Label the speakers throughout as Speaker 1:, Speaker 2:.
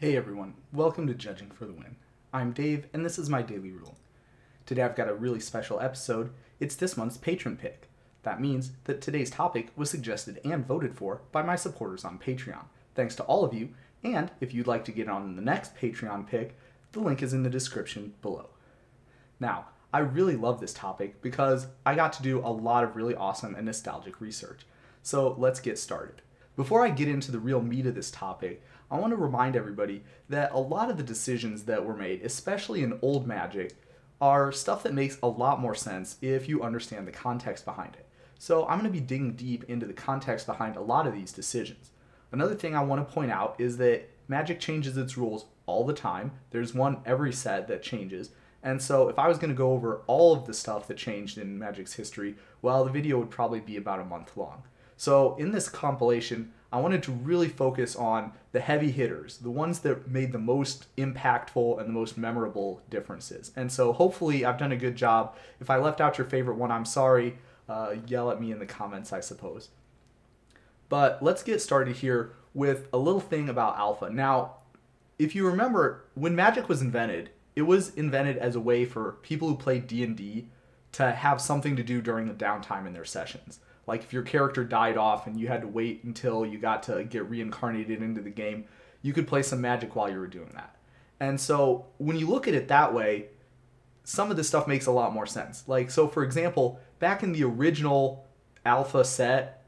Speaker 1: Hey everyone, welcome to Judging for the Win. I'm Dave, and this is my daily rule. Today I've got a really special episode. It's this month's patron pick. That means that today's topic was suggested and voted for by my supporters on Patreon. Thanks to all of you, and if you'd like to get on the next Patreon pick, the link is in the description below. Now, I really love this topic because I got to do a lot of really awesome and nostalgic research. So let's get started. Before I get into the real meat of this topic, I want to remind everybody that a lot of the decisions that were made, especially in old Magic, are stuff that makes a lot more sense if you understand the context behind it. So I'm going to be digging deep into the context behind a lot of these decisions. Another thing I want to point out is that Magic changes its rules all the time. There's one every set that changes. And so if I was going to go over all of the stuff that changed in Magic's history, well, the video would probably be about a month long. So in this compilation, I wanted to really focus on the heavy hitters, the ones that made the most impactful and the most memorable differences. And so hopefully I've done a good job. If I left out your favorite one, I'm sorry. Yell at me in the comments, I suppose. But let's get started here with a little thing about Alpha. Now, if you remember, when Magic was invented, it was invented as a way for people who played D&D to have something to do during the downtime in their sessions. Like if your character died off and you had to wait until you got to get reincarnated into the game, you could play some Magic while you were doing that. And so when you look at it that way, some of this stuff makes a lot more sense. Like, so for example, back in the original Alpha set,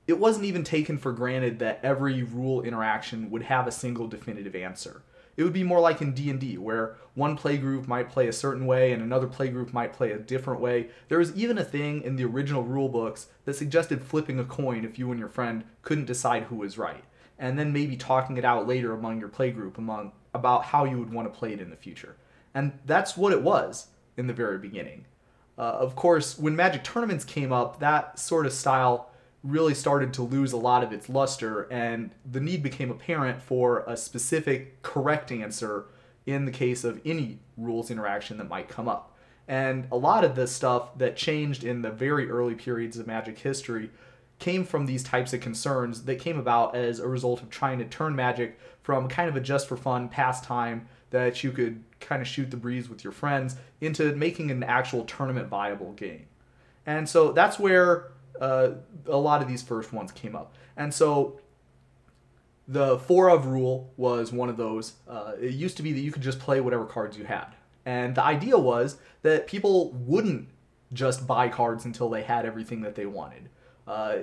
Speaker 1: it wasn't even taken for granted that every rule interaction would have a single definitive answer. It would be more like in D&D, where one playgroup might play a certain way and another playgroup might play a different way. There was even a thing in the original rule books that suggested flipping a coin if you and your friend couldn't decide who was right, and then maybe talking it out later among your playgroup about how you would want to play it in the future. And that's what it was in the very beginning. Of course, when Magic tournaments came up, that sort of style really started to lose a lot of its luster, and the need became apparent for a specific correct answer in the case of any rules interaction that might come up. And a lot of the stuff that changed in the very early periods of Magic history came from these types of concerns that came about as a result of trying to turn Magic from kind of a just for fun pastime that you could kind of shoot the breeze with your friends into making an actual tournament viable game. And so that's where a lot of these first ones came up. And so the 4 of rule was one of those. It used to be that you could just play whatever cards you had. And the idea was that people wouldn't just buy cards until they had everything that they wanted.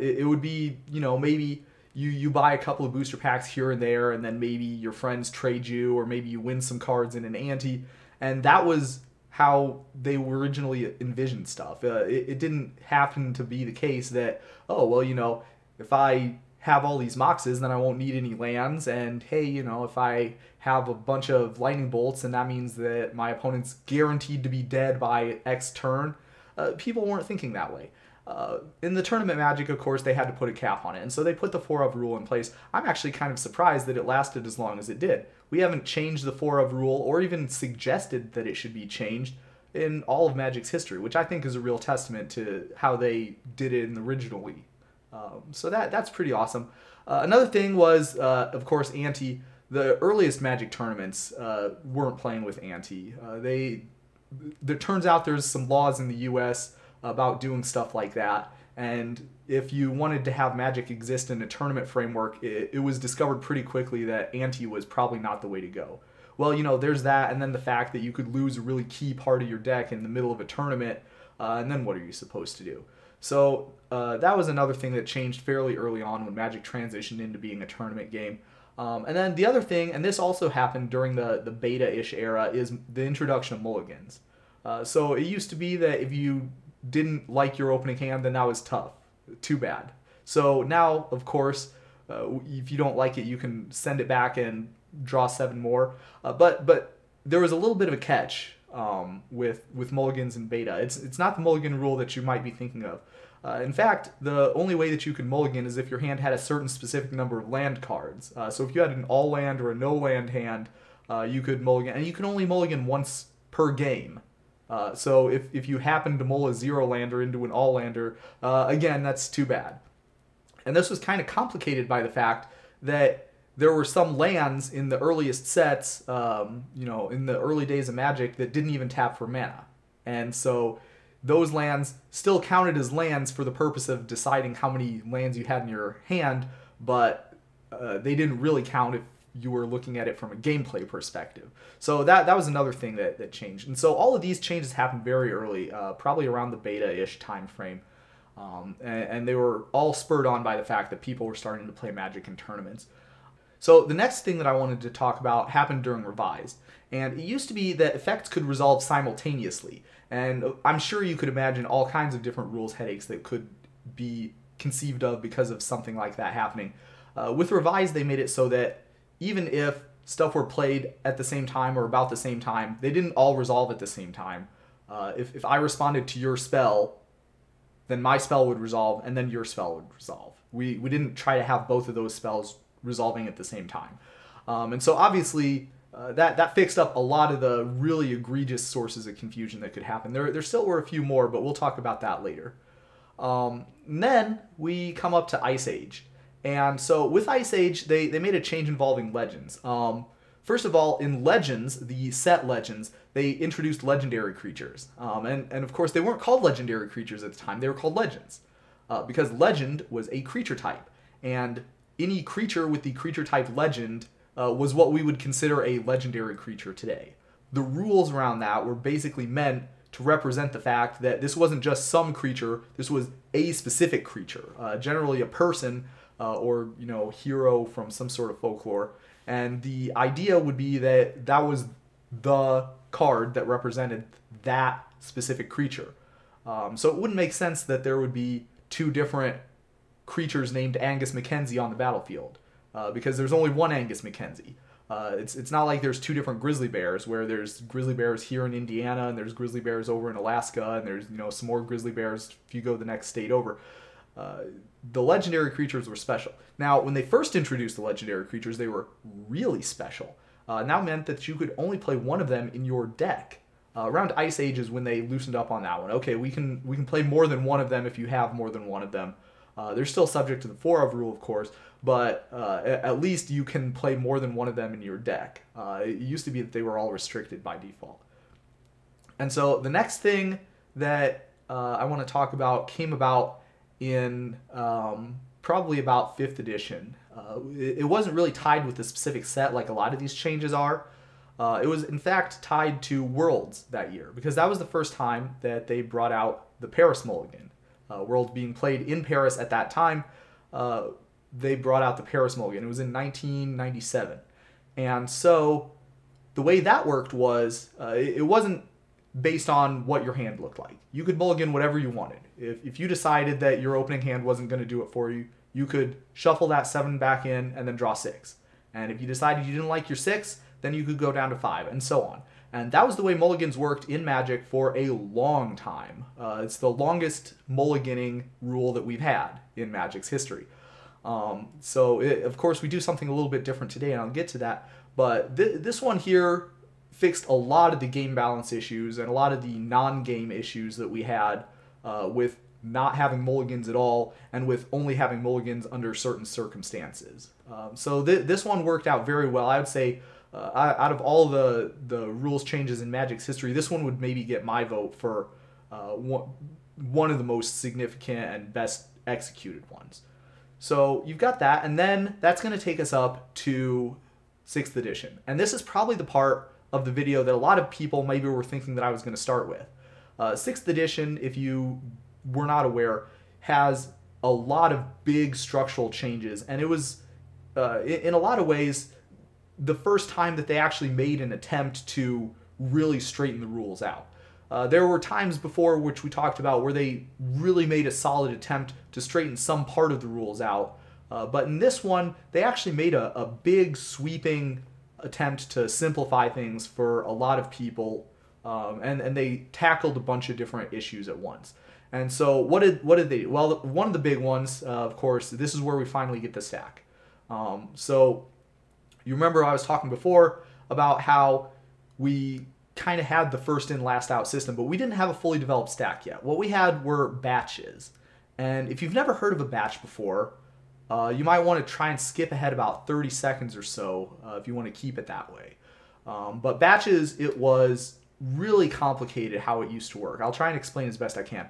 Speaker 1: It would be, maybe you buy a couple of booster packs here and there, and then maybe your friends trade you, or maybe you win some cards in an ante. And that was how they originally envisioned stuff. It didn't happen to be the case that, oh, well, if I have all these Moxes, then I won't need any lands, and hey, if I have a bunch of lightning bolts, and that means that my opponent's guaranteed to be dead by X turn. People weren't thinking that way. In the tournament Magic, of course, they had to put a cap on it, and so they put the 4 of rule in place. I'm actually kind of surprised that it lasted as long as it did. We haven't changed the 4 of rule or even suggested that it should be changed in all of Magic's history, which I think is a real testament to how they did it originally. So that's pretty awesome. Another thing was, of course, ante. The earliest Magic tournaments weren't playing with ante. It turns out there's some laws in the U.S. about doing stuff like that, and if you wanted to have Magic exist in a tournament framework, it was discovered pretty quickly that ante was probably not the way to go. Well, there's that, and then the fact that you could lose a really key part of your deck in the middle of a tournament, and then what are you supposed to do? So that was another thing that changed fairly early on when Magic transitioned into being a tournament game. And then the other thing, and this also happened during the beta-ish era, is the introduction of mulligans. So it used to be that if you didn't like your opening hand, then that was tough. Too bad. So now, of course, if you don't like it, you can send it back and draw 7 more. But there was a little bit of a catch with mulligans in beta. It's not the mulligan rule that you might be thinking of. In fact, the only way that you could mulligan is if your hand had a certain specific number of land cards. So if you had an all land or a no land hand, you could mulligan, and you can only mulligan once per game. So if you happen to mull a 0-lander into an all-lander, again, that's too bad. And this was kind of complicated by the fact that there were some lands in the earliest sets, in the early days of Magic that didn't even tap for mana. And so those lands still counted as lands for the purpose of deciding how many lands you had in your hand, but they didn't really count if you were looking at it from a gameplay perspective. So that was another thing that changed. And so all of these changes happened very early, probably around the beta-ish time frame. And they were all spurred on by the fact that people were starting to play Magic in tournaments. So the next thing that I wanted to talk about happened during Revised. And it used to be that effects could resolve simultaneously. And I'm sure you could imagine all kinds of different rules headaches that could be conceived of because of something like that happening. With Revised, they made it so that even if stuff were played at the same time or about the same time, they didn't all resolve at the same time. If I responded to your spell, then my spell would resolve, and then your spell would resolve. We didn't try to have both of those spells resolving at the same time. And so obviously, that fixed up a lot of the really egregious sources of confusion that could happen. There still were a few more, but we'll talk about that later. And then we come up to Ice Age. And so with Ice Age, they made a change involving legends. First of all, in Legends, the set Legends, they introduced legendary creatures. And of course, they weren't called legendary creatures at the time. They were called legends. Because legend was a creature type. And any creature with the creature type legend was what we would consider a legendary creature today. The rules around that were basically meant to represent the fact that this wasn't just some creature, this was a specific creature, generally a person or hero from some sort of folklore. And the idea would be that that was the card that represented that specific creature. So it wouldn't make sense that there would be two different creatures named Angus Mackenzie on the battlefield, because there's only one Angus Mackenzie. It's not like there's two different grizzly bears, where there's grizzly bears here in Indiana and there's grizzly bears over in Alaska, and there's some more grizzly bears if you go the next state over. The legendary creatures were special. Now, when they first introduced the legendary creatures, they were really special. And that meant that you could only play one of them in your deck. Around Ice Age is when they loosened up on that one. Okay, we can play more than one of them if you have more than one of them. They're still subject to the 4-of rule, of course, but at least you can play more than one of them in your deck. It used to be that they were all restricted by default. And so the next thing that I want to talk about came about in probably about 5th edition. It wasn't really tied with a specific set like a lot of these changes are. It was, in fact, tied to Worlds that year, because that was the first time that they brought out the Paris Mulligan. Worlds being played in Paris at that time, they brought out the Paris Mulligan. It was in 1997. And so the way that worked was, it wasn't based on what your hand looked like. You could mulligan whatever you wanted. If you decided that your opening hand wasn't going to do it for you, you could shuffle that 7 back in and then draw 6. And if you decided you didn't like your 6, then you could go down to 5, and so on. And that was the way mulligans worked in Magic for a long time. It's the longest mulliganing rule that we've had in Magic's history. Of course, we do something a little bit different today, and I'll get to that. But this one here fixed a lot of the game balance issues and a lot of the non-game issues that we had with not having mulligans at all and with only having mulligans under certain circumstances. This one worked out very well. I would say out of all the rules changes in Magic's history, this one would maybe get my vote for one of the most significant and best executed ones. So you've got that, and then that's going to take us up to 6th edition. And this is probably the part of the video that a lot of people maybe were thinking that I was going to start with. 6th edition, if you were not aware, has a lot of big structural changes, and it was, in a lot of ways, the first time that they actually made an attempt to really straighten the rules out. There were times before, which we talked about, where they really made a solid attempt to straighten some part of the rules out. But in this one, they actually made a big sweeping attempt to simplify things for a lot of people, and they tackled a bunch of different issues at once. And so what did they do? Well, one of the big ones, of course, this is where we finally get the stack. So you remember I was talking before about how we kind of had the first in, last out system, but we didn't have a fully developed stack yet. What we had were batches. And if you've never heard of a batch before, you might want to try and skip ahead about 30 seconds or so if you want to keep it that way. But batches, it was really complicated how it used to work. I'll try and explain as best I can.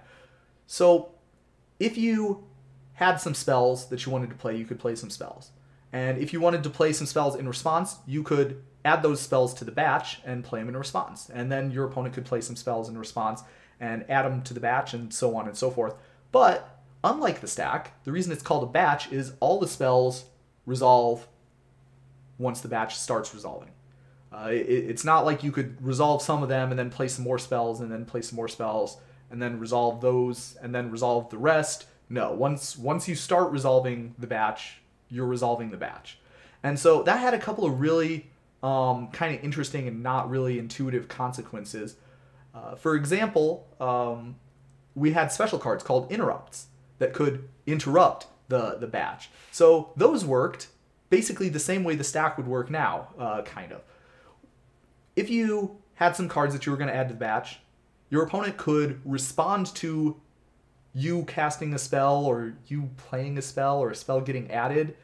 Speaker 1: So if you had some spells that you wanted to play, you could play some spells. And if you wanted to play some spells in response, you could add those spells to the batch and play them in response. And then your opponent could play some spells in response and add them to the batch and so on and so forth. But unlike the stack, the reason it's called a batch is all the spells resolve once the batch starts resolving. It's not like you could resolve some of them and then play some more spells and then play some more spells and then resolve those and then resolve the rest. No, once you start resolving the batch, you're resolving the batch. And so that had a couple of really kind of interesting and not really intuitive consequences. For example, we had special cards called interrupts that could interrupt the batch. So those worked basically the same way the stack would work now, kind of. If you had some cards that you were going to add to the batch, your opponent could respond to you casting a spell or you playing a spell or a spell getting added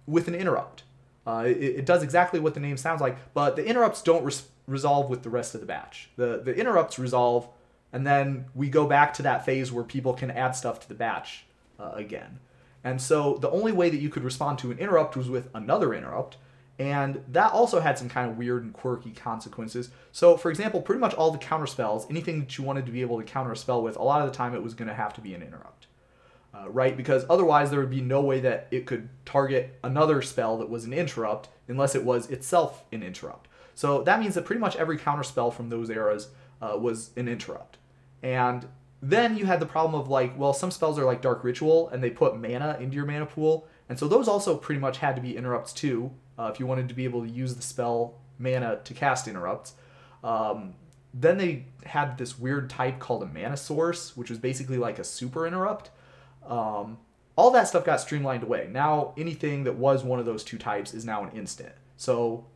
Speaker 1: with an interrupt. It does exactly what the name sounds like, but the interrupts don't resolve with the rest of the batch. The interrupts resolve, and then we go back to that phase where people can add stuff to the batch again. And so the only way that you could respond to an interrupt was with another interrupt, and that also had some kind of weird and quirky consequences. So, for example, pretty much all the counter spells, anything that you wanted to be able to counter a spell with, a lot of the time it was going to have to be an interrupt. Right? Because otherwise there would be no way that it could target another spell that was an interrupt unless it was itself an interrupt. So that means that pretty much every counter spell from those eras was an interrupt. And then you had the problem of like, well, some spells are like Dark Ritual and they put mana into your mana pool. And so those also pretty much had to be interrupts too, if you wanted to be able to use the spell mana to cast interrupts. Then they had this weird type called a mana source, which was basically like a super interrupt. All that stuff got streamlined away. Now anything that was one of those two types is now an instant. So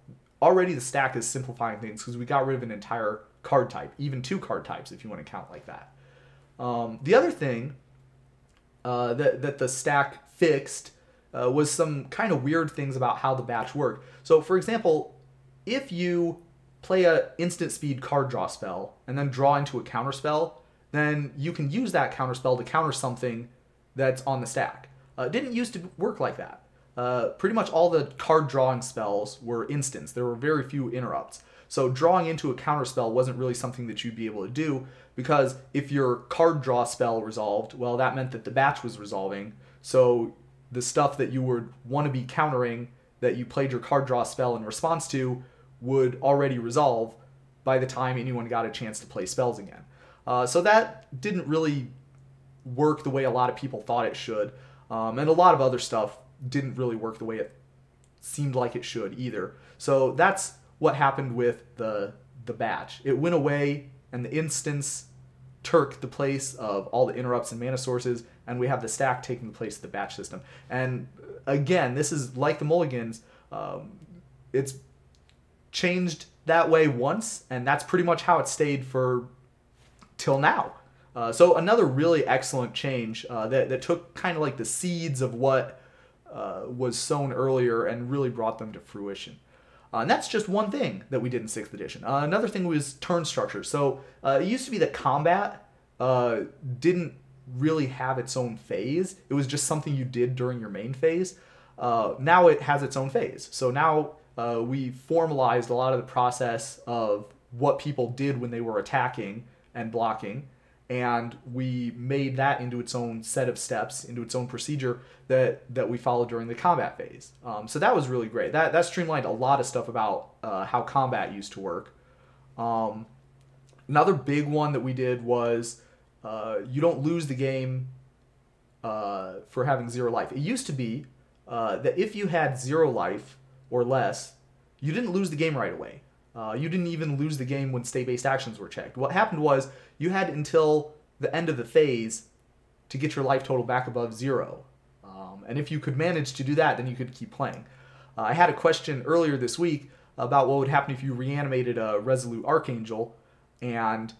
Speaker 1: already the stack is simplifying things because we got rid of an entire card type, even two card types if you want to count like that. The other thing that the stack fixed was some kind of weird things about how the batch worked. So for example, if you play a instant speed card draw spell and then draw into a counter spell, then you can use that counter spell to counter something that's on the stack. It didn't used to work like that. Pretty much all the card drawing spells were instants. There were very few interrupts. So drawing into a counter spell wasn't really something that you'd be able to do, because if your card draw spell resolved, well, that meant that the batch was resolving. So the stuff that you would want to be countering that you played your card draw spell in response to would already resolve by the time anyone got a chance to play spells again. So that didn't really work the way a lot of people thought it should. And a lot of other stuff didn't really work the way it seemed like it should either. So that's what happened with the batch. It went away, and the instance took the place of all the interrupts and mana sources, and we have the stack taking the place of the batch system. And again, this is like the Mulligans. It's changed that way once, and that's pretty much how it stayed for till now. So another really excellent change that took kind of like the seeds of what was sown earlier and really brought them to fruition. And that's just one thing that we did in 6th edition. Another thing was turn structure. So it used to be that combat didn't really have its own phase. It was just something you did during your main phase. Now it has its own phase. So now we formalized a lot of the process of what people did when they were attacking and blocking, and we made that into its own set of steps, into its own procedure that we followed during the combat phase. So that was really great. That streamlined a lot of stuff about how combat used to work. Another big one that we did was you don't lose the game for having 0 life. It used to be that if you had 0 life or less, you didn't lose the game right away. You didn't even lose the game when state-based actions were checked. What happened was you had until the end of the phase to get your life total back above 0. And if you could manage to do that, then you could keep playing. I had a question earlier this week about what would happen if you reanimated a Resolute Archangel, and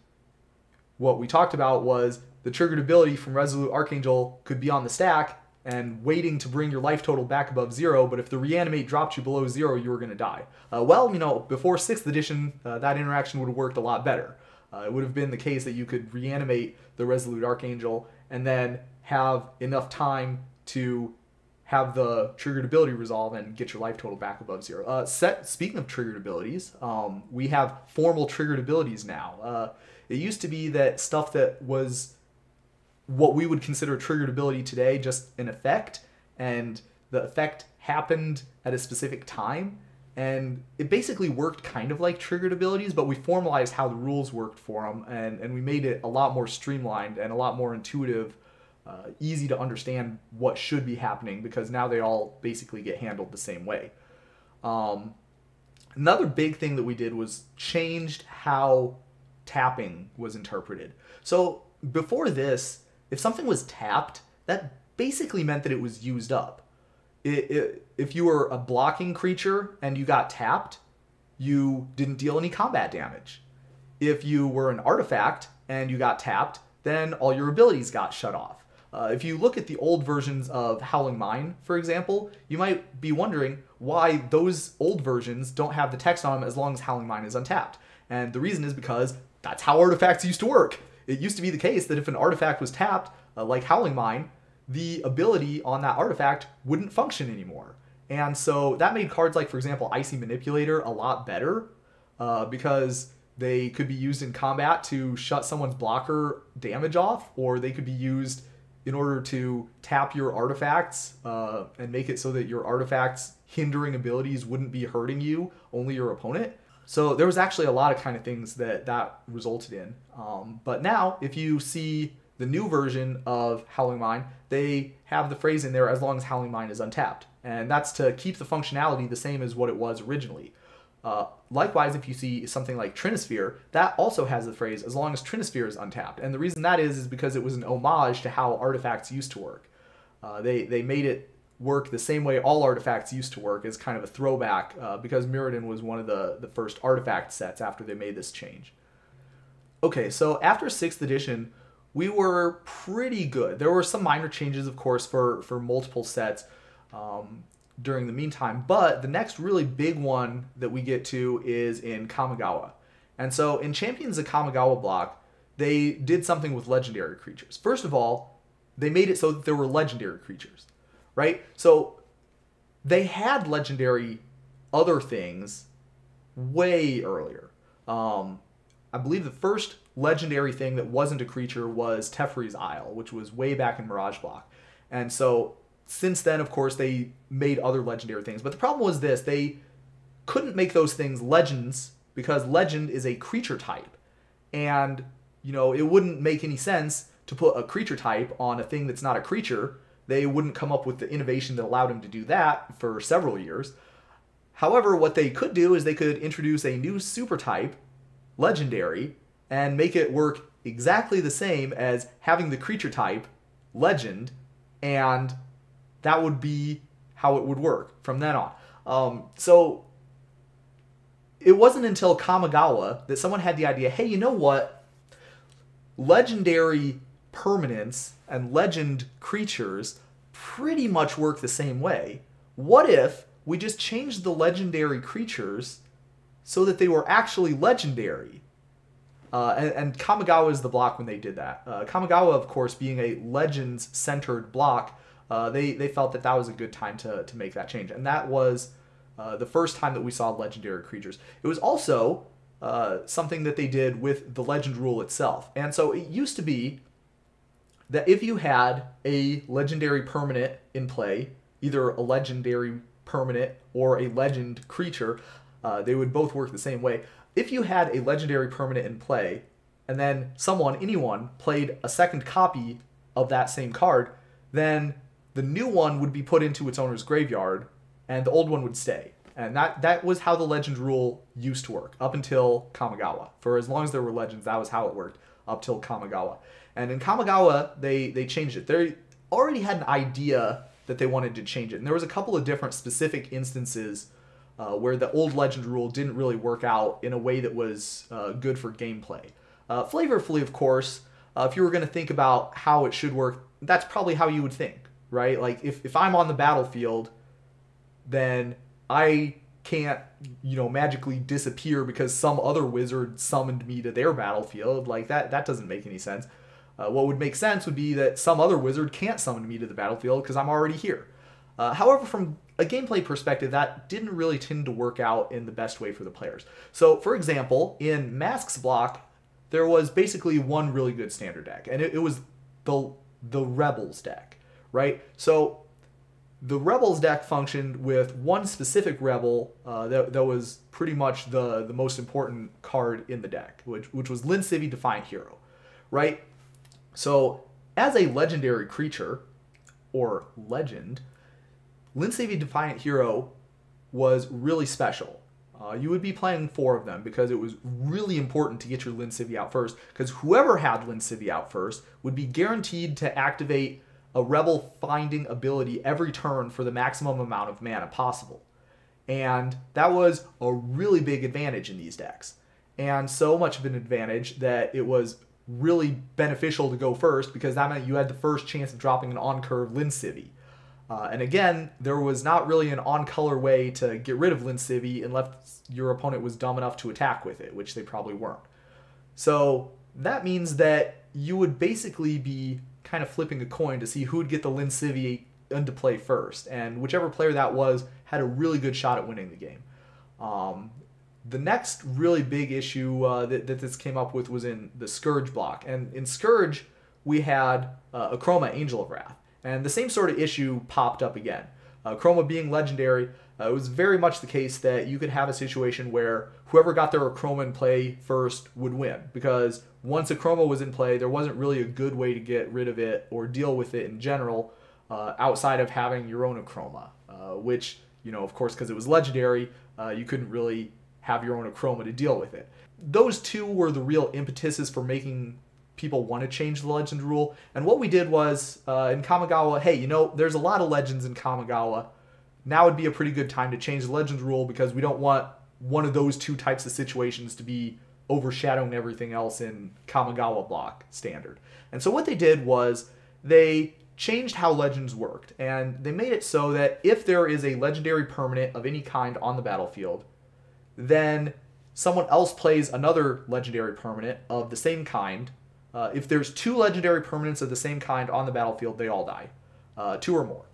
Speaker 1: what we talked about was the triggered ability from Resolute Archangel could be on the stack, and waiting to bring your life total back above 0, but if the reanimate dropped you below 0, you were going to die. Well, before 6th edition, that interaction would have worked a lot better. It would have been the case that you could reanimate the Resolute Archangel and then have enough time to have the triggered ability resolve and get your life total back above 0. Speaking of triggered abilities, we have formal triggered abilities now. It used to be that stuff that was what we would consider a triggered ability today, just an effect, and the effect happened at a specific time, and it basically worked kind of like triggered abilities, but we formalized how the rules worked for them, and we made it a lot more streamlined and a lot more intuitive, easy to understand what should be happening, because now they all basically get handled the same way. Another big thing that we did was changed how tapping was interpreted. So before this, if something was tapped, that basically meant that it was used up. If you were a blocking creature and you got tapped, you didn't deal any combat damage. If you were an artifact and you got tapped, then all your abilities got shut off. If you look at the old versions of Howling Mine, for example, you might be wondering why those old versions don't have the text on them as long as Howling Mine is untapped. And the reason is because that's how artifacts used to work. It used to be the case that if an artifact was tapped, like Howling Mine, the ability on that artifact wouldn't function anymore. And so that made cards like, for example, Icy Manipulator a lot better, because they could be used in combat to shut someone's blocker damage off, or they could be used in order to tap your artifacts and make it so that your artifacts' hindering abilities wouldn't be hurting you, only your opponent. So there was actually a lot of kind of things that resulted in. But now, if you see the new version of Howling Mine, they have the phrase in there, as long as Howling Mine is untapped. And that's to keep the functionality the same as what it was originally. Likewise, if you see something like Trinisphere, that also has the phrase, as long as Trinisphere is untapped. And the reason that is because it was an homage to how artifacts used to work. They made it work the same way all artifacts used to work, as kind of a throwback, because Mirrodin was one of the first artifact sets after they made this change. Okay, so after 6th edition, we were pretty good. There were some minor changes, of course, for multiple sets during the meantime, but the next really big one that we get to is in Kamigawa. And so in Champions of Kamigawa block, they did something with legendary creatures. First of all, they made it so that there were legendary creatures, right? So they had legendary other things way earlier. I believe the first legendary thing that wasn't a creature was Teferi's Isle, which was way back in Mirage Block. And so since then, of course, they made other legendary things. But the problem was this: they couldn't make those things legends because legend is a creature type. And, it wouldn't make any sense to put a creature type on a thing that's not a creature. They wouldn't come up with the innovation that allowed them to do that for several years. However, what they could do is they could introduce a new super type, legendary, and make it work exactly the same as having the creature type, legend, and that would be how it would work from then on. So it wasn't until Kamigawa that someone had the idea, hey, you know what? Legendary permanents and legend creatures pretty much work the same way. What if we just changed the legendary creatures so that they were actually legendary? And Kamigawa is the block when they did that. Kamigawa, of course, being a Legends-centered block, they felt that was a good time to make that change. And that was the first time that we saw legendary creatures. It was also something that they did with the Legend rule itself. And so it used to be that if you had a legendary permanent in play, either a legendary permanent or a legend creature, they would both work the same way. If you had a legendary permanent in play, and then anyone, played a second copy of that same card, then the new one would be put into its owner's graveyard, and the old one would stay. And that was how the legend rule used to work, up until Kamigawa. For as long as there were legends, that was how it worked, up till Kamigawa. And in Kamigawa, they changed it. They already had an idea that they wanted to change it. And there was a couple of different specific instances where the old legend rule didn't really work out in a way that was good for gameplay. Flavorfully, of course, if you were going to think about how it should work, that's probably how you would think. right? Like if I'm on the battlefield, then I can't, magically disappear because some other wizard summoned me to their battlefield. Like that doesn't make any sense. What would make sense would be that some other wizard can't summon me to the battlefield because I'm already here. However, from a gameplay perspective, that didn't really tend to work out in the best way for the players. So, for example, in Mask's block, there was basically one really good standard deck, and it was the Rebels deck, right? So the Rebels deck functioned with one specific Rebel that was pretty much the most important card in the deck, which was Lin Civi Defiant Hero, right? So as a legendary creature, or legend, Lin Civi Defiant Hero was really special. You would be playing 4 of them because it was really important to get your Lin Civi out first, because whoever had Lin Civi out first would be guaranteed to activate a Rebel finding ability every turn for the maximum amount of mana possible. And that was a really big advantage in these decks. And so much of an advantage that it was really beneficial to go first, because that meant you had the first chance of dropping an on-curve Lin Civi. And again, there was not really an on-color way to get rid of Lin Civi unless your opponent was dumb enough to attack with it, which they probably weren't. So that means that you would basically be kind of flipping a coin to see who would get the Lin Civi into play first. And whichever player that was had a really good shot at winning the game. The next really big issue that this came up with was in the Scourge block. And in Scourge, we had Chroma, Angel of Wrath. And the same sort of issue popped up again. Chroma being legendary, it was very much the case that you could have a situation where whoever got their Chroma in play first would win. Because once a Chroma was in play, there wasn't really a good way to get rid of it or deal with it in general outside of having your own Chroma. Which, of course, because it was legendary, you couldn't really have your own Chroma to deal with it. Those two were the real impetuses for making people want to change the legend rule. And what we did was, in Kamigawa, hey, there's a lot of legends in Kamigawa. Now would be a pretty good time to change the legend rule, because we don't want one of those two types of situations to be overshadowing everything else in Kamigawa block standard. And so what they did was they changed how legends worked, and they made it so that if there is a legendary permanent of any kind on the battlefield, then someone else plays another legendary permanent of the same kind. If there's 2 legendary permanents of the same kind on the battlefield, they all die. 2 or more.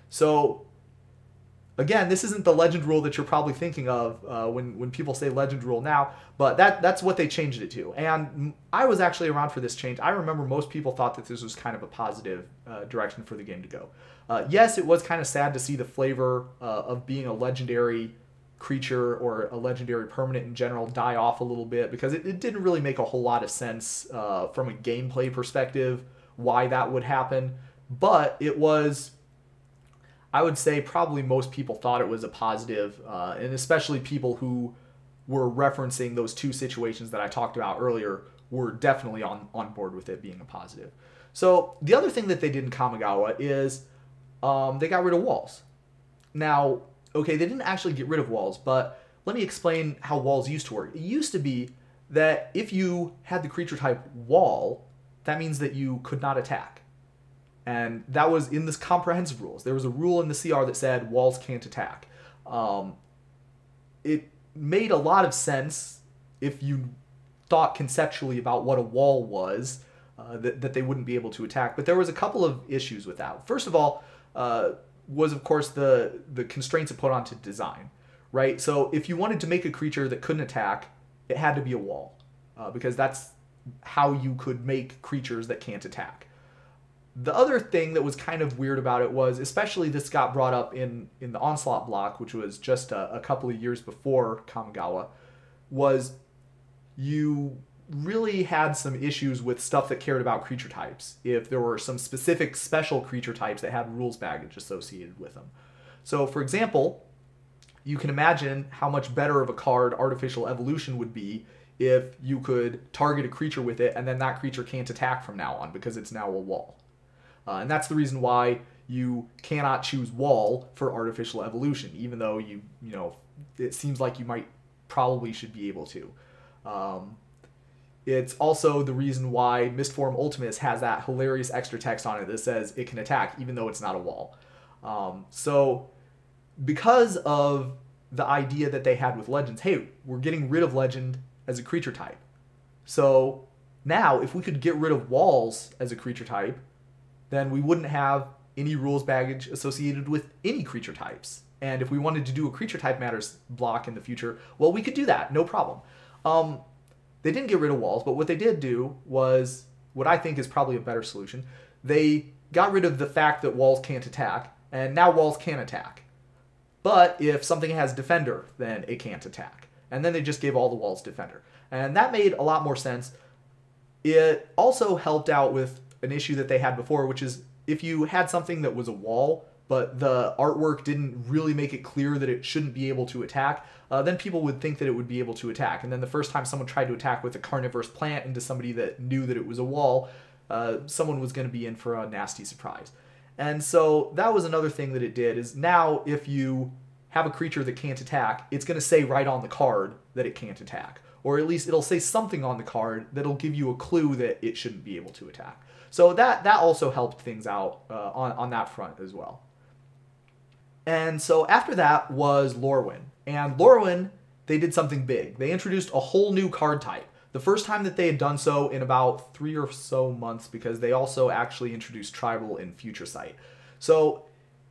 Speaker 1: So, again, this isn't the legend rule that you're probably thinking of when people say legend rule now, but that's what they changed it to. And I was actually around for this change. I remember most people thought that this was kind of a positive direction for the game to go. Yes, it was kind of sad to see the flavor of being a legendary creature or a legendary permanent in general die off a little bit, because it didn't really make a whole lot of sense from a gameplay perspective why that would happen. But it was, I would say, probably most people thought it was a positive, and especially people who were referencing those 2 situations that I talked about earlier were definitely on board with it being a positive. So the other thing that they did in Kamigawa is they got rid of walls. Now, okay, they didn't actually get rid of walls, but let me explain how walls used to work. It used to be that if you had the creature type wall, that means that you could not attack. And that was in this comprehensive rules. There was a rule in the CR that said walls can't attack. It made a lot of sense if you thought conceptually about what a wall was, that they wouldn't be able to attack. But there was a couple of issues with that. First of all, was, of course, the constraints it put onto design, right? So if you wanted to make a creature that couldn't attack, it had to be a wall, because that's how you could make creatures that can't attack. The other thing that was kind of weird about it was, especially this got brought up in the Onslaught block, which was just a couple of years before Kamigawa, was you really had some issues with stuff that cared about creature types, if there were some specific special creature types that had rules baggage associated with them. So, for example, you can imagine how much better of a card Artificial Evolution would be if you could target a creature with it, and then that creature can't attack from now on because it's now a wall. And that's the reason why you cannot choose wall for Artificial Evolution, even though it seems like you might probably should be able to. It's also the reason why Mistform Ultimus has that hilarious extra text on it that says it can attack, even though it's not a wall. So because of the idea that they had with Legends, hey, we're getting rid of Legend as a creature type. So now, if we could get rid of walls as a creature type, then we wouldn't have any rules baggage associated with any creature types. And if we wanted to do a creature type matters block in the future, well, we could do that, no problem. They didn't get rid of walls, but what they did do was what I think is probably a better solution. They got rid of the fact that walls can't attack, and now walls can attack. But if something has Defender, then it can't attack. And then they just gave all the walls Defender. And that made a lot more sense. It also helped out with an issue that they had before, which is if you had something that was a wall, but the artwork didn't really make it clear that it shouldn't be able to attack, then people would think that it would be able to attack. And then the first time someone tried to attack with a carnivorous plant into somebody that knew that it was a wall, someone was going to be in for a nasty surprise. And so that was another thing that it did, is now if you have a creature that can't attack, it's going to say right on the card that it can't attack. Or at least it'll say something on the card that'll give you a clue that it shouldn't be able to attack. So that also helped things out on that front as well. And so after that was Lorwyn. And Lorwyn, they did something big. They introduced a whole new card type. The first time that they had done so in about 3 or so months, because they also actually introduced Tribal in Future Sight. So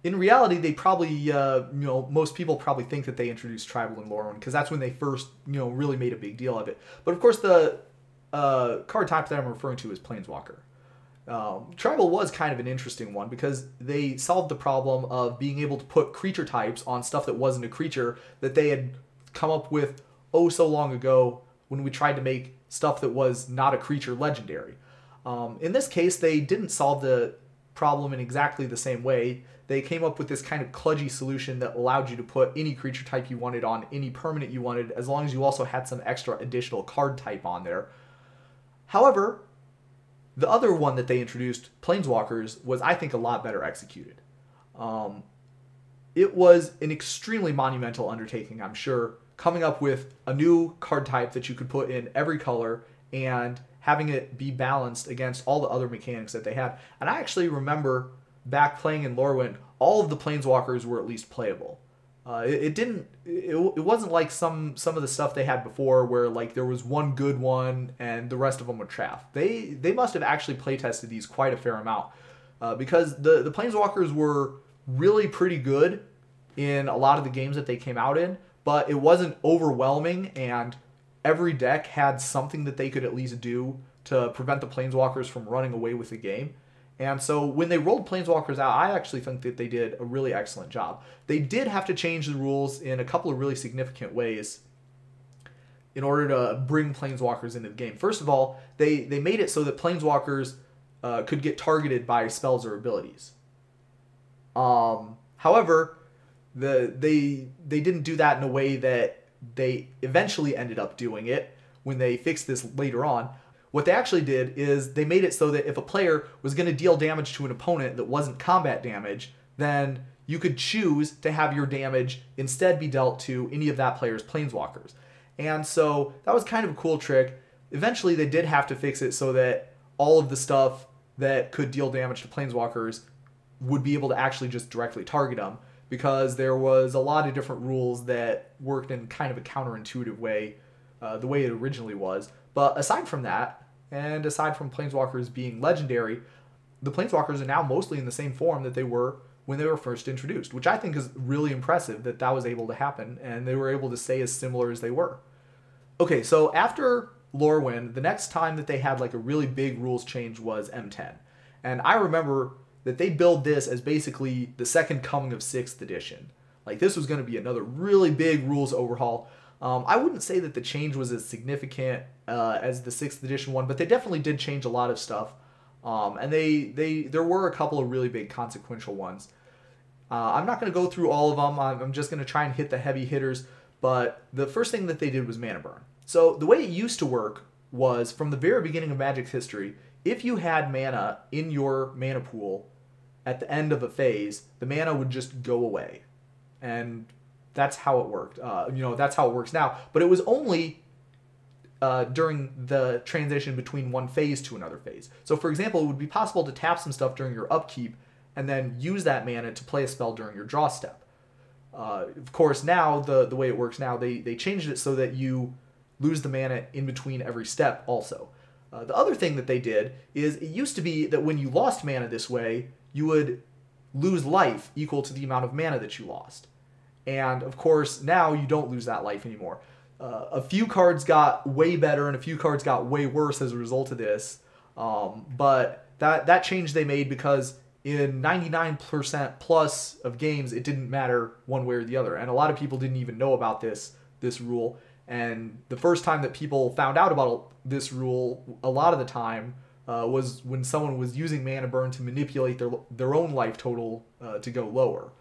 Speaker 1: in reality, they probably, most people probably think that they introduced Tribal in Lorwyn because that's when they first, really made a big deal of it. But of course, the card type that I'm referring to is Planeswalker. Tribal was kind of an interesting one because they solved the problem of being able to put creature types on stuff that wasn't a creature that they had come up with oh so long ago when we tried to make stuff that was not a creature legendary. In this case, they didn't solve the problem in exactly the same way. They came up with this kind of kludgy solution that allowed you to put any creature type you wanted on any permanent you wanted, as long as you also had some extra additional card type on there. However, the other one that they introduced, Planeswalkers, was, I think, a lot better executed. It was an extremely monumental undertaking, I'm sure, coming up with a new card type that you could put in every color and having it be balanced against all the other mechanics that they had. And I actually remember back playing in Lorwyn, all of the Planeswalkers were at least playable. It wasn't like some of the stuff they had before where like there was one good one and the rest of them were chaff. They must have actually playtested these quite a fair amount because the Planeswalkers were really pretty good in a lot of the games that they came out in, but it wasn't overwhelming, and every deck had something that they could at least do to prevent the Planeswalkers from running away with the game. And so when they rolled Planeswalkers out, I actually think that they did a really excellent job. They did have to change the rules in a couple of really significant ways in order to bring Planeswalkers into the game. First of all, they made it so that Planeswalkers could get targeted by spells or abilities. However, they didn't do that in a way that they eventually ended up doing it when they fixed this later on. What they actually did is they made it so that if a player was going to deal damage to an opponent that wasn't combat damage, then you could choose to have your damage instead be dealt to any of that player's Planeswalkers. And so that was kind of a cool trick. Eventually they did have to fix it so that all of the stuff that could deal damage to Planeswalkers would be able to actually just directly target them, because there was a lot of different rules that worked in kind of a counterintuitive way, the way it originally was. But aside from that, and aside from Planeswalkers being legendary, the Planeswalkers are now mostly in the same form that they were when they were first introduced, which I think is really impressive that that was able to happen, and they were able to stay as similar as they were. Okay, so after Lorwyn, the next time that they had like a really big rules change was M10. And I remember that they billed this as basically the second coming of 6th edition. Like, this was going to be another really big rules overhaul. I wouldn't say that the change was as significant as the 6th edition one, but they definitely did change a lot of stuff. And there were a couple of really big consequential ones. I'm not going to go through all of them. I'm just going to try and hit the heavy hitters. But the first thing that they did was mana burn. So the way it used to work was, from the very beginning of Magic's history, if you had mana in your mana pool at the end of a phase, the mana would just go away. And that's how it worked. That's how it works now. But it was only during the transition between one phase to another phase. So for example, it would be possible to tap some stuff during your upkeep and then use that mana to play a spell during your draw step. Of course, now, the way it works now, they changed it so that you lose the mana in between every step also. The other thing that they did is it used to be that when you lost mana this way, you would lose life equal to the amount of mana that you lost. And of course, now you don't lose that life anymore. A few cards got way better and a few cards got way worse as a result of this. But that change they made because in 99% plus of games, it didn't matter one way or the other. And a lot of people didn't even know about this rule. And the first time that people found out about this rule, a lot of the time, was when someone was using Mana Burn to manipulate their own life total to go lower.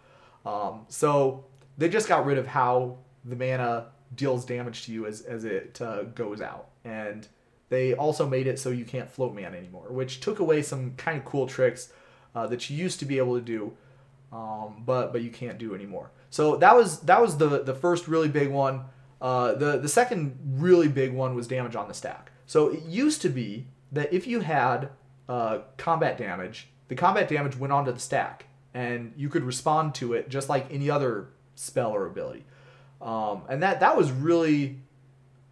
Speaker 1: So they just got rid of how the mana deals damage to you as it goes out. And they also made it so you can't float mana anymore, which took away some kind of cool tricks that you used to be able to do, but you can't do anymore. So that was the first really big one. The second really big one was damage on the stack. So it used to be that if you had combat damage, the combat damage went onto the stack, and you could respond to it just like any other spell or ability. And that was really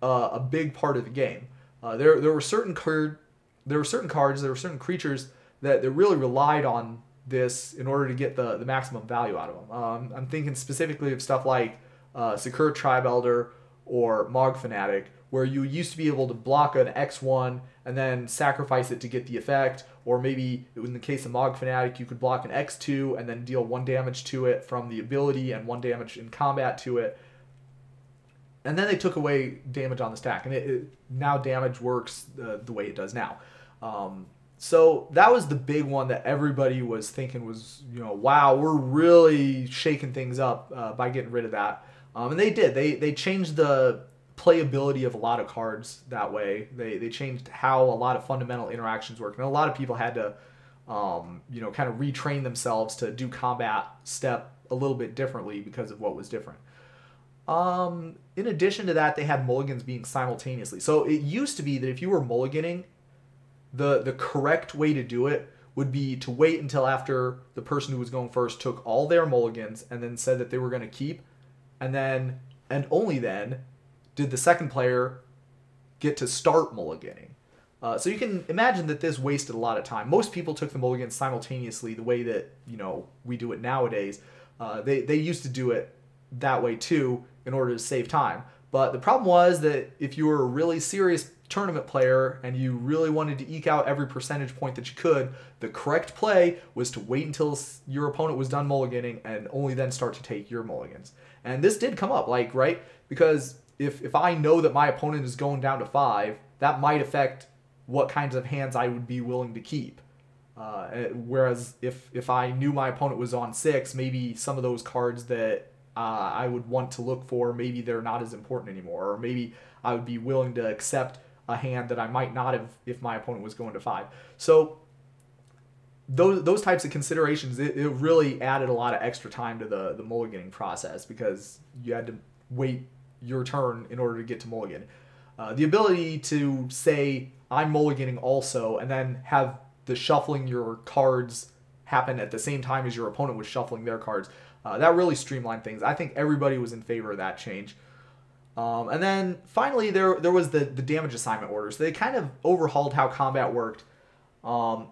Speaker 1: a big part of the game. There were certain cards, there were certain creatures that really relied on this in order to get the maximum value out of them. I'm thinking specifically of stuff like Sakura Tribe Elder or Mog Fanatic, where you used to be able to block an X1 and then sacrifice it to get the effect, or maybe in the case of Mog Fanatic, you could block an X2 and then deal 1 damage to it from the ability and 1 damage in combat to it. And then they took away damage on the stack, and now damage works the way it does now. So that was the big one that everybody was thinking was, wow, we're really shaking things up by getting rid of that. And they did. They changed the playability of a lot of cards that way. They changed how a lot of fundamental interactions work. And a lot of people had to, kind of retrain themselves to do combat step a little bit differently because of what was different. In addition to that, they had mulligans being simultaneously. So it used to be that if you were mulliganing, the correct way to do it would be to wait until after the person who was going first took all their mulligans and then said that they were going to keep, and only then did the second player get to start mulliganing. So you can imagine that this wasted a lot of time. Most people took the mulligans simultaneously the way that we do it nowadays. They used to do it that way too in order to save time. But the problem was that if you were a really serious tournament player and you really wanted to eke out every percentage point that you could, the correct play was to wait until your opponent was done mulliganing and only then start to take your mulligans. And this did come up, right? Because if I know that my opponent is going down to 5, that might affect what kinds of hands I would be willing to keep. Whereas if I knew my opponent was on 6, maybe some of those cards that I would want to look for, maybe they're not as important anymore, or maybe I would be willing to accept a hand that I might not have if my opponent was going to 5. So those types of considerations, it really added a lot of extra time to the mulliganing process because you had to wait your turn in order to get to mulligan. The ability to say, I'm mulliganing also, and then have the shuffling your cards happen at the same time as your opponent was shuffling their cards, that really streamlined things. I think everybody was in favor of that change. And then finally there was the damage assignment order. So they kind of overhauled how combat worked.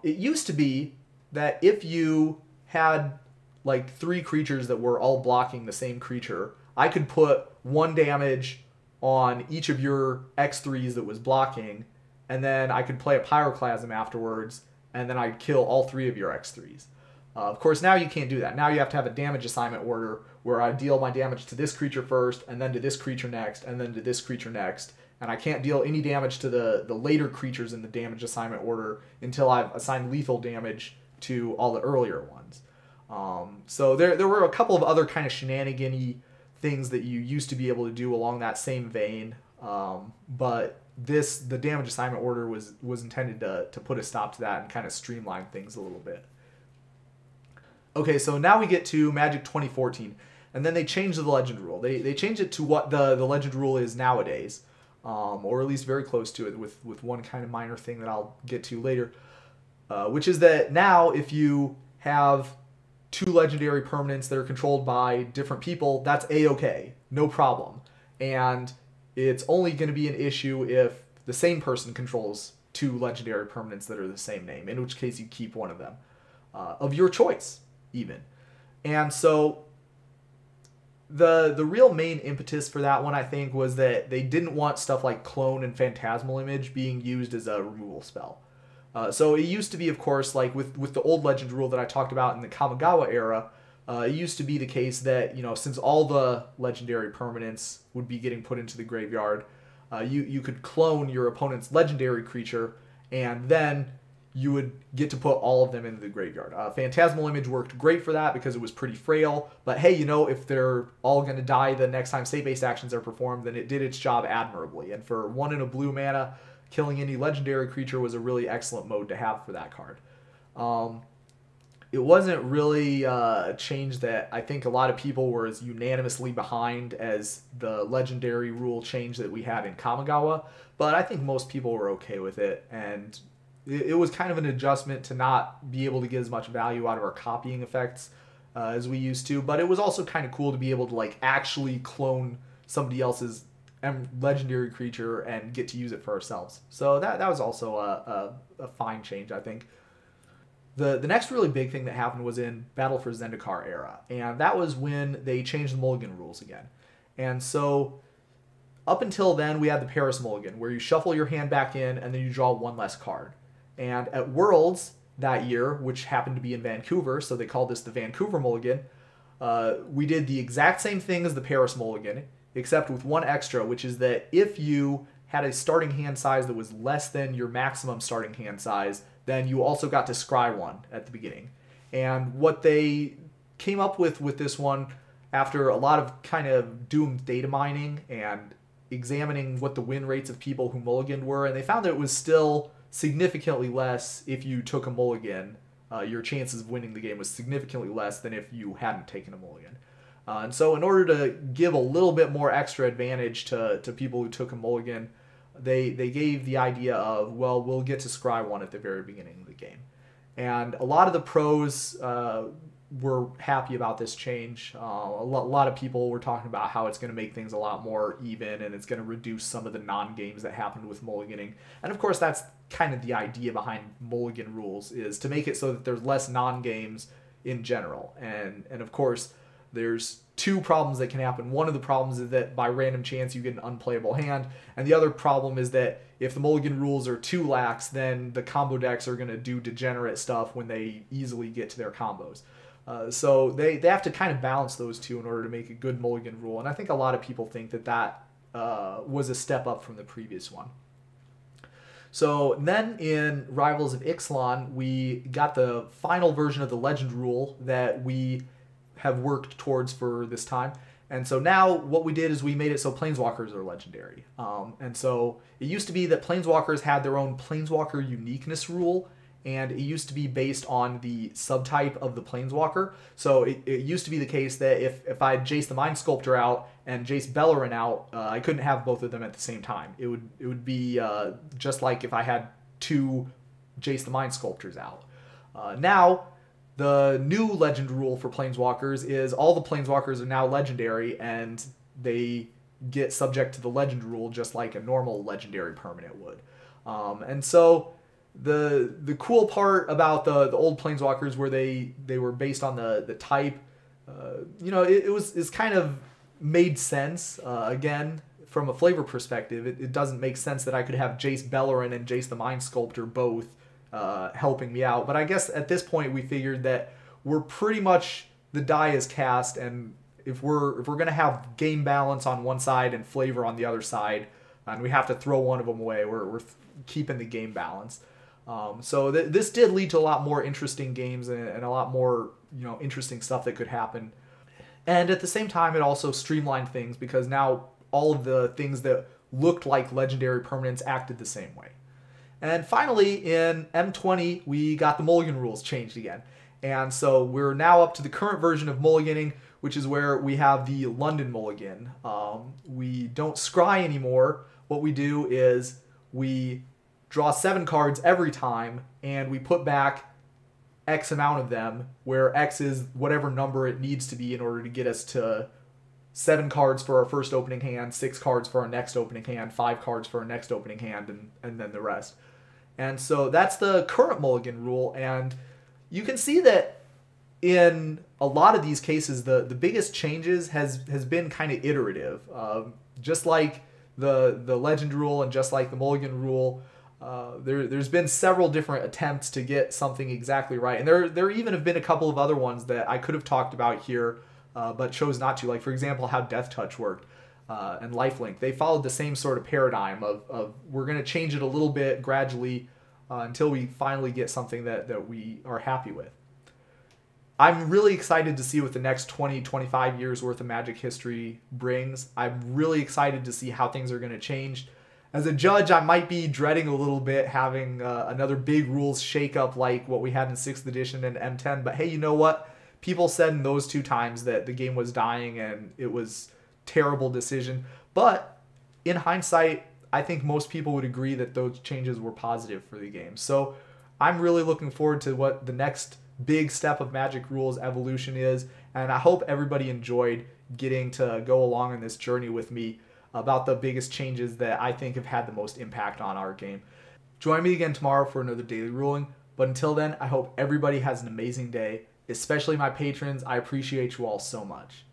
Speaker 1: It used to be that if you had like 3 creatures that were all blocking the same creature, I could put 1 damage on each of your X3s that was blocking, and then I could play a Pyroclasm afterwards, and then I'd kill all 3 of your X3s. Of course, now you can't do that. Now you have to have a damage assignment order where I deal my damage to this creature first, and then to this creature next, and then to this creature next. And I can't deal any damage to the later creatures in the damage assignment order until I've assigned lethal damage to all the earlier ones. So there were a couple of other kind of shenanigan-y things that you used to be able to do along that same vein. But the damage assignment order was intended to put a stop to that and kind of streamline things a little bit. Okay, so now we get to Magic 2014, and then they changed the legend rule. They changed it to what the legend rule is nowadays. or at least very close to it, with one kind of minor thing that I'll get to later, which is that now if you have two legendary permanents that are controlled by different people, that's a-okay, no problem. And it's only going to be an issue if the same person controls two legendary permanents that are the same name, in which case you keep one of them, of your choice, even. And so the real main impetus for that one, I think, was that they didn't want stuff like Clone and Phantasmal Image being used as a removal spell. So it used to be, of course, like with the old legend rule that I talked about in the Kamigawa era, it used to be the case that, since all the legendary permanents would be getting put into the graveyard, you could clone your opponent's legendary creature, and then you would get to put all of them into the graveyard. Phantasmal Image worked great for that because it was pretty frail, but hey, if they're all going to die the next time state-based actions are performed, then it did its job admirably. And for 1 and a blue mana, killing any legendary creature was a really excellent mode to have for that card. It wasn't really a change that I think a lot of people were as unanimously behind as the legendary rule change that we had in Kamigawa, but I think most people were okay with it, and it was kind of an adjustment to not be able to get as much value out of our copying effects as we used to, but it was also kind of cool to be able to actually clone somebody else's legendary creature and get to use it for ourselves. So that was also a fine change, I think. The next really big thing that happened was in Battle for Zendikar era, and that was when they changed the Mulligan rules again. And so up until then, we had the Paris Mulligan, where you shuffle your hand back in and then you draw one less card. And at Worlds that year, which happened to be in Vancouver, so they called this the Vancouver Mulligan, we did the exact same thing as the Paris Mulligan, except with one extra, which is that if you had a starting hand size that was less than your maximum starting hand size, then you also got to scry one at the beginning. And what they came up with this one, after a lot of kind of doomed data mining and examining what the win rates of people who mulliganed were, and they found that it was still significantly less if you took a mulligan. Your chances of winning the game was significantly less than if you hadn't taken a mulligan. And so in order to give a little bit more extra advantage to people who took a mulligan, they gave the idea of, well, we'll get to scry one at the very beginning of the game. And a lot of the pros were happy about this change. A lot of people were talking about how it's going to make things a lot more even, and it's going to reduce some of the non-games that happened with mulliganing. And of course, that's kind of the idea behind mulligan rules, is to make it so that there's less non-games in general. And of course, there's two problems that can happen. One of the problems is that by random chance you get an unplayable hand, and the other problem is that if the mulligan rules are too lax, then the combo decks are going to do degenerate stuff when they easily get to their combos. So they have to kind of balance those two in order to make a good mulligan rule, and I think a lot of people think that was a step up from the previous one. So then in Rivals of Ixalan, we got the final version of the legend rule that we have worked towards for this time. And so now what we did is we made it so Planeswalkers are legendary. And so it used to be that Planeswalkers had their own Planeswalker Uniqueness rule, and it used to be based on the subtype of the Planeswalker. So it used to be the case that if I had Jace the Mind Sculptor out and Jace Beleren out, I couldn't have both of them at the same time. It would be just like if I had two Jace the Mind Sculptors out. Now, the new legend rule for Planeswalkers is all the Planeswalkers are now legendary, and they get subject to the legend rule just like a normal legendary permanent would. And so the cool part about the old Planeswalkers, where they were based on the type, it's kind of made sense. Again, from a flavor perspective, it doesn't make sense that I could have Jace Beleren and Jace the Mind Sculptor both helping me out. But I guess at this point we figured that we're pretty much, the die is cast, and if we're going to have game balance on one side and flavor on the other side, and we have to throw one of them away, we're keeping the game balance. So this did lead to a lot more interesting games and a lot more interesting stuff that could happen. And at the same time, it also streamlined things, because now all of the things that looked like legendary permanents acted the same way. And finally, in M20, we got the mulligan rules changed again. And so we're now up to the current version of mulliganing, which is where we have the London mulligan. We don't scry anymore. what we do is we draw 7 cards every time, and we put back X amount of them, where X is whatever number it needs to be in order to get us to 7 cards for our first opening hand, 6 cards for our next opening hand, 5 cards for our next opening hand, and then the rest. And so that's the current Mulligan rule, and you can see that in a lot of these cases, the biggest changes has been kind of iterative. Just like the Legend rule and just like the Mulligan rule, there's been several different attempts to get something exactly right. And there even have been a couple of other ones that I could have talked about here, but chose not to. Like, for example, how Death Touch worked and Lifelink. They followed the same sort of paradigm of we're going to change it a little bit gradually until we finally get something that we are happy with. I'm really excited to see what the next 20, 25 years worth of Magic history brings. I'm really excited to see how things are going to change. As a judge, I might be dreading a little bit having another big rules shakeup like what we had in 6th edition and M10. But hey, you know what? People said in those 2 times that the game was dying and it was a terrible decision. But in hindsight, I think most people would agree that those changes were positive for the game. So I'm really looking forward to what the next big step of Magic rules evolution is, and I hope everybody enjoyed getting to go along on this journey with me about the biggest changes that I think have had the most impact on our game. Join me again tomorrow for another daily ruling, but until then, I hope everybody has an amazing day, especially my patrons. I appreciate you all so much.